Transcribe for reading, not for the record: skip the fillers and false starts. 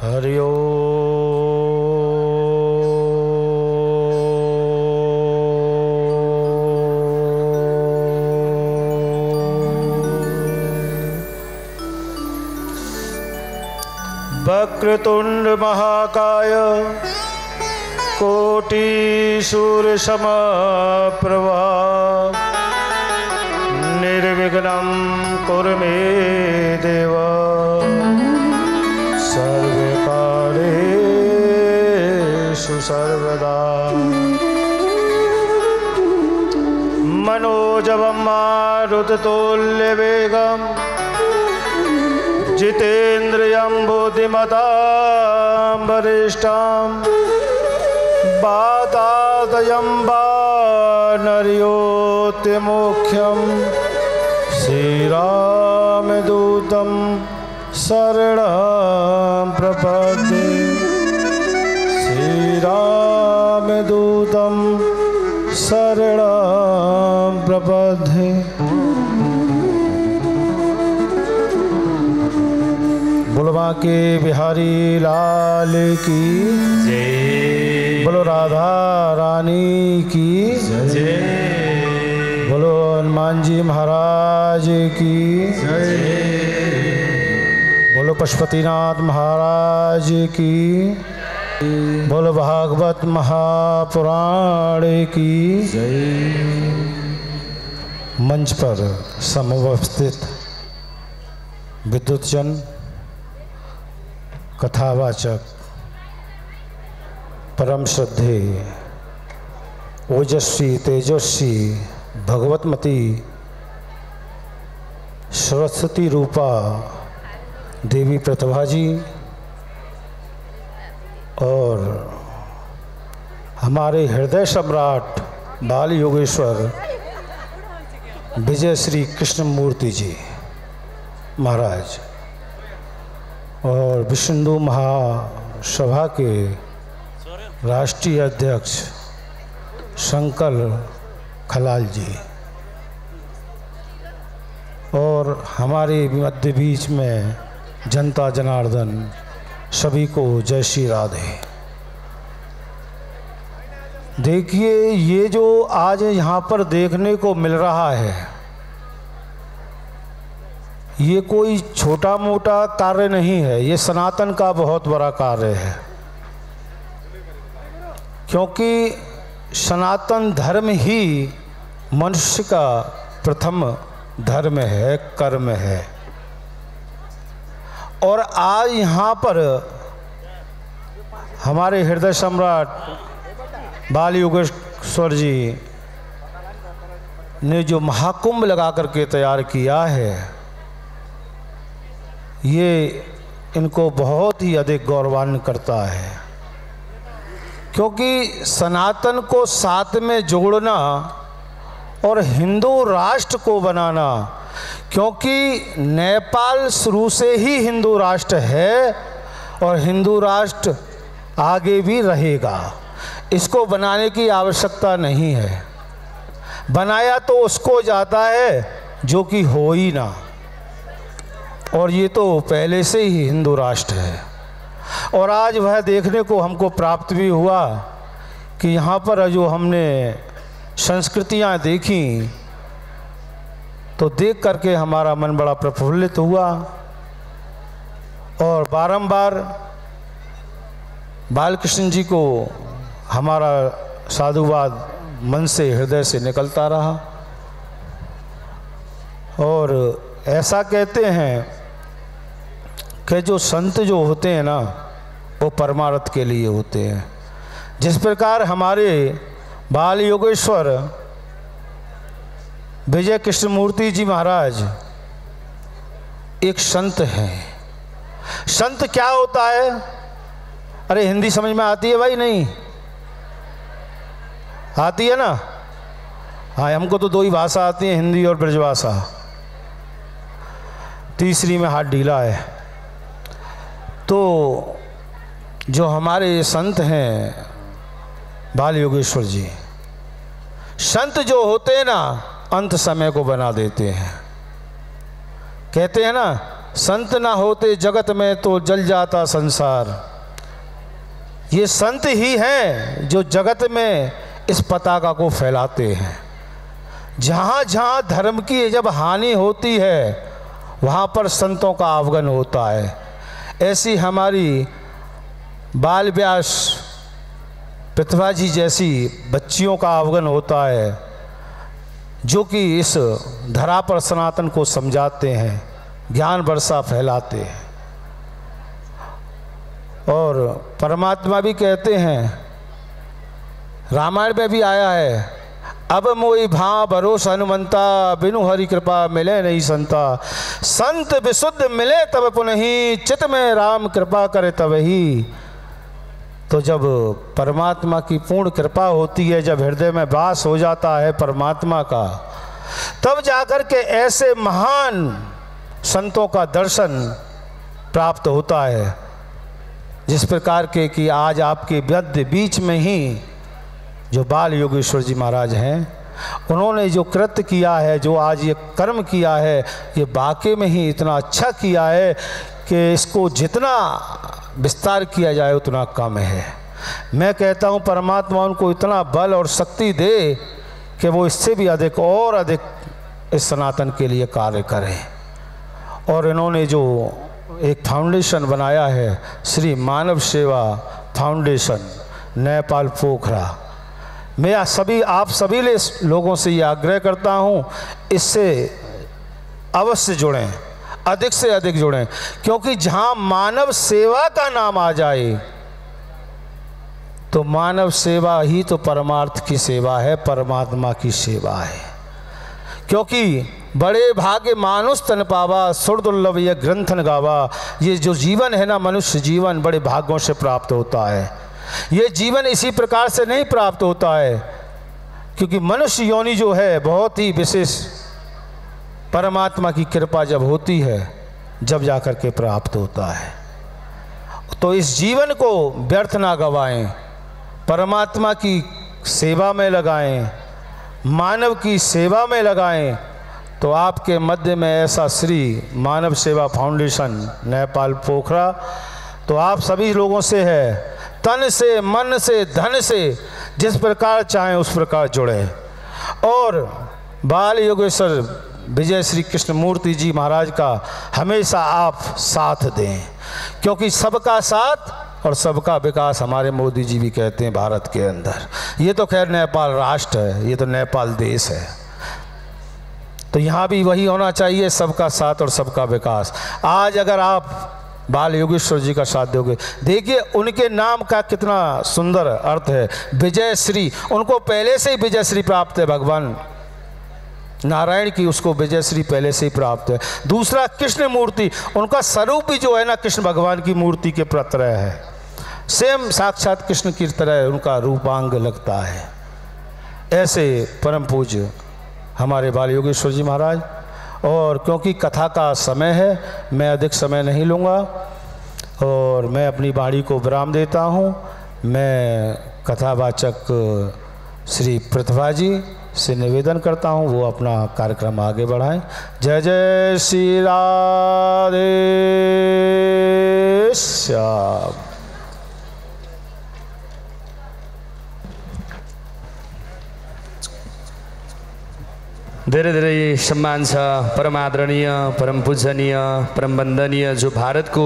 हरि वक्रतुंड महाकाय कोटि सूर्य समप्रभा निर्विघ्नं कुरु मे देव सर्वकार्येषु सर्वदा। मनोजवं मारुततुल्यवेगं जितेन्द्रियं बुद्धिमतां वरिष्ठां वातादयं वानर्योऽतिमुख्यं श्रीरामदूतं शरणं प्रपद्ये। श्रीरामदूतं शरणं प्रपद्ये। बोलो बांके बिहारी लाल की जय। बोलो राधा रानी की जय। बोलो हनुमान जी महाराज की जय। बोलो पशुपतिनाथ महाराज की। बोलो भागवत महापुराण की जय। मंच पर समवस्थित विद्युतजन, कथावाचक, परम श्रद्धे, ओजस्वी तेजस्वी भगवतमती सरस्वती रूपा देवी प्रतिभा जी और हमारे हृदय सम्राट बाल योगेश्वर विजय श्री कृष्णमूर्ति जी महाराज और विश्व हिंदू महासभा के राष्ट्रीय अध्यक्ष शंकर खलाल जी और हमारे मध्य बीच में जनता जनार्दन, सभी को जय श्री राधे। देखिए, ये जो आज यहाँ पर देखने को मिल रहा है, ये कोई छोटा मोटा कार्य नहीं है, ये सनातन का बहुत बड़ा कार्य है। क्योंकि सनातन धर्म ही मनुष्य का प्रथम धर्म है, कर्म है। और आज यहाँ पर हमारे हृदय सम्राट बाल योगेश्वर जी ने जो महाकुंभ लगा करके तैयार किया है, ये इनको बहुत ही अधिक गौरवान्वित करता है। क्योंकि सनातन को साथ में जोड़ना और हिंदू राष्ट्र को बनाना, क्योंकि नेपाल शुरू से ही हिंदू राष्ट्र है और हिंदू राष्ट्र आगे भी रहेगा। इसको बनाने की आवश्यकता नहीं है। बनाया तो उसको जाता है जो कि हो ही ना, और ये तो पहले से ही हिंदू राष्ट्र है। और आज वह देखने को हमको प्राप्त भी हुआ कि यहाँ पर जो हमने संस्कृतियाँ देखी तो देख करके हमारा मन बड़ा प्रफुल्लित हुआ। और बारंबार बालकृष्ण जी को हमारा साधुवाद मन से, हृदय से निकलता रहा। और ऐसा कहते हैं कि जो संत जो होते हैं ना, वो परमार्थ के लिए होते हैं। जिस प्रकार हमारे बाल योगेश्वर विजय कृष्णमूर्ति जी महाराज एक संत हैं। संत क्या होता है? अरे हिंदी समझ में आती है भाई? नहीं आती है ना? हाँ, हमको तो दो ही भाषा आती है, हिंदी और ब्रजभाषा। तीसरी में हाथ ढीला है। तो जो हमारे संत हैं बाल योगेश्वर जी, संत जो होते हैं ना, अंत समय को बना देते हैं। कहते हैं ना संत ना होते जगत में तो जल जाता संसार। ये संत ही हैं जो जगत में इस पताका को फैलाते हैं। जहाँ जहाँ धर्म की जब हानि होती है वहाँ पर संतों का आगमन होता है। ऐसी हमारी बाल व्यास प्रतिभा जी जैसी बच्चियों का आगमन होता है जो कि इस धरा पर सनातन को समझाते हैं, ज्ञान वर्षा फैलाते हैं। और परमात्मा भी कहते हैं, रामायण में भी आया है, अब मोई भां भरोसा हनुमंता, बिनु हरि कृपा मिले नहीं संता। संत विशुद्ध मिले तब पुनहि, चित में राम कृपा करे तब ही। तो जब परमात्मा की पूर्ण कृपा होती है, जब हृदय में वास हो जाता है परमात्मा का, तब जाकर के ऐसे महान संतों का दर्शन प्राप्त होता है। जिस प्रकार के कि आज आपके मध्य बीच में ही जो बाल योगेश्वर जी महाराज हैं, उन्होंने जो कृत्य किया है, जो आज ये कर्म किया है, ये वाकई में ही इतना अच्छा किया है कि इसको जितना विस्तार किया जाए उतना कम है। मैं कहता हूँ परमात्मा उनको इतना बल और शक्ति दे कि वो इससे भी अधिक और अधिक इस सनातन के लिए कार्य करें। और इन्होंने जो एक फाउंडेशन बनाया है, श्री मानव सेवा फाउंडेशन नेपाल पोखरा, मैं आप सभी लोगों से ये आग्रह करता हूँ, इससे अवश्य जुड़ें, अधिक से अधिक जुड़ें। क्योंकि जहाँ मानव सेवा का नाम आ जाए तो मानव सेवा ही तो परमार्थ की सेवा है, परमात्मा की सेवा है। क्योंकि बड़े भाग्य मानुष तन पावा, सुर दुर्लभ यह ग्रंथन गावा। ये जो जीवन है ना, मनुष्य जीवन बड़े भाग्यों से प्राप्त होता है। ये जीवन इसी प्रकार से नहीं प्राप्त होता है, क्योंकि मनुष्य योनि जो है बहुत ही विशेष परमात्मा की कृपा जब होती है, जब जाकर के प्राप्त होता है। तो इस जीवन को व्यर्थ ना गवाएं, परमात्मा की सेवा में लगाएं, मानव की सेवा में लगाएं। तो आपके मध्य में ऐसा श्री मानव सेवा फाउंडेशन नेपाल पोखरा तो आप सभी लोगों से है, तन से, मन से, धन से, जिस प्रकार चाहें उस प्रकार जुड़े। और बाल योगेश्वर विजय श्री कृष्ण मूर्ति जी महाराज का हमेशा आप साथ दें, क्योंकि सबका साथ और सबका विकास हमारे मोदी जी भी कहते हैं भारत के अंदर। ये तो खैर नेपाल राष्ट्र है, ये तो नेपाल देश है, तो यहाँ भी वही होना चाहिए, सबका साथ और सबका विकास। आज अगर आप बाल योगेश्वर जी का साथ दोगे, देखिए उनके नाम का कितना सुंदर अर्थ है, विजय श्री। उनको पहले से ही विजय श्री प्राप्त है, भगवान नारायण की उसको विजय श्री पहले से ही प्राप्त है। दूसरा कृष्ण मूर्ति, उनका स्वरूप भी जो है ना कृष्ण भगवान की मूर्ति के तरह है, सेम साक्षात कृष्ण की तरह उनका रूपांग लगता है। ऐसे परम पूज्य हमारे बाल योगेश्वर जी महाराज। और क्योंकि कथा का समय है, मैं अधिक समय नहीं लूँगा और मैं अपनी वाणी को विराम देता हूँ। मैं कथावाचक श्री प्रतिभा जी से निवेदन करता हूँ वो अपना कार्यक्रम आगे बढ़ाएं। जय जय श्री राधे श्याम। धेरै धेरै सम्मान छ, परम आदरणीय, परम पूजनीय, परम वन्दनीय जो भारतको